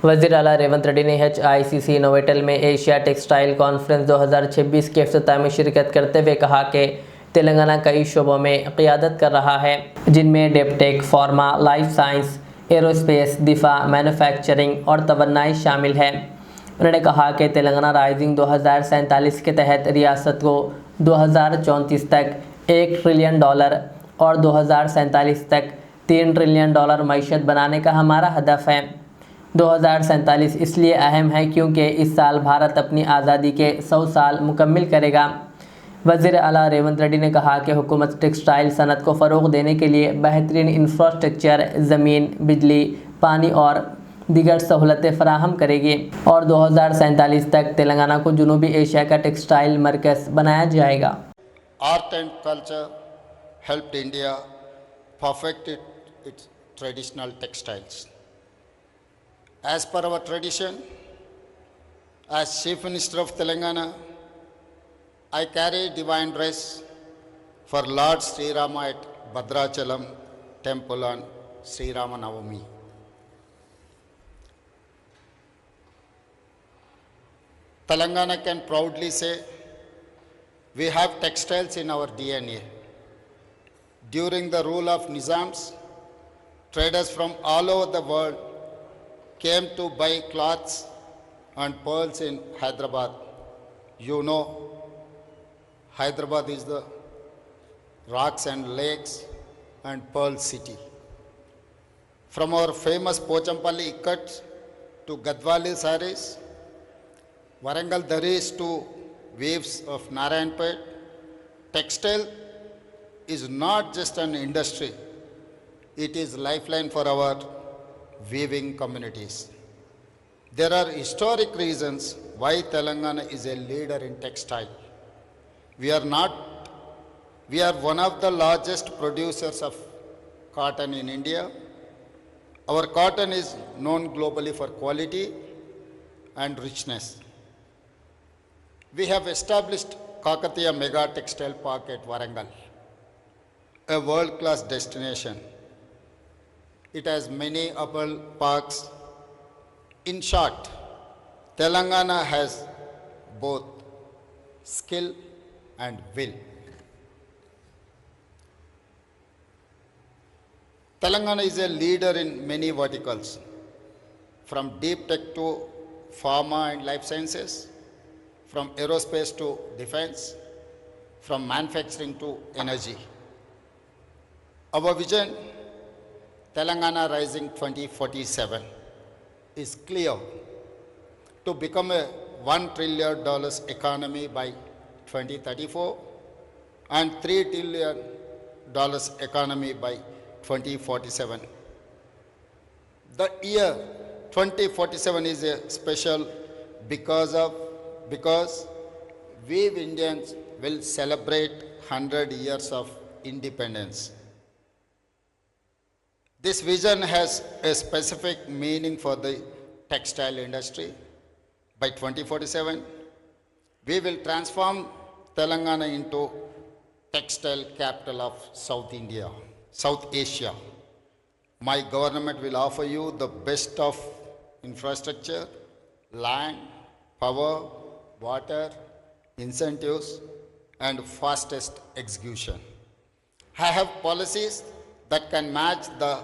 वज़ीर आला रेवंत रेड्डी ने HICC नोवेटल में एशिया टेक्सटाइल कॉन्फ्रेंस 2026 के इफ्तिताह में शिरकत करते हुए कहा कि तेलंगाना कई शोबों में क़ियादत कर रहा है, जिनमें deeptech, pharma, life science, aerospace, defence, manufacturing और तवन्नाई शामिल है। उन्होंने कहा कि तेलंगाना राइजिंग 2047 के तहत रियासत को 2034 तक $1 ट्रिलियन और 2047 तक $3 ट्रिलियन मईशत बनाने का हमारा हदफ है। 2047 इसलिए अहम है क्योंकि इस साल भारत अपनी आज़ादी के 100 साल मुकम्मिल करेगा। वज़ीर आला रेवंत रेड्डी ने कहा कि हुकूमत टेक्सटाइल सनत को फ़रोग़ देने के लिए बेहतरीन इंफ्रास्ट्रक्चर, ज़मीन, बिजली, पानी और दीगर सहूलतें फ़राहम करेगी और 2047 तक तेलंगाना को जनूबी एशिया का टेक्सटाइल मरकज़ बनाया जाएगा। Art and culture helped India perfect its traditional textiles. As per our tradition, as Chief Minister of Telangana, I carry divine dress for Lord Sri Rama at Bhadrachalam temple on Sri Rama Navami. Telangana can proudly say we have textiles in our DNA. During the rule of Nizams, traders from all over the world came to buy cloths and pearls in Hyderabad. You know, Hyderabad is the rocks and lakes and pearl city. From our famous Pochampalli Ikkats to Gadwali saris, Warangal Dharis to weaves of Narayanpet, textile is not just an industry, it is lifeline for our weaving communities. There are historic reasons why Telangana is a leader in textile. We are one of the largest producers of cotton in India. Our cotton is known globally for quality and richness. We have established Kakatiya Mega Textile Park at Warangal, a world-class destination. It has many apparel parks. In short, Telangana has both skill and will. Telangana is a leader in many verticals, from deep tech to pharma and life sciences, from aerospace to defense, from manufacturing to energy. Our vision, Telangana Rising 2047, is clear: to become a $1 trillion economy by 2034 and $3 trillion economy by 2047. The year 2047 is a special because we Indians will celebrate 100 years of independence. This vision has a specific meaning for the textile industry. By 2047, we will transform Telangana into textile capital of South Asia. My government will offer you the best of infrastructure, land, power, water, incentives, and fastest execution. I have policies that can match the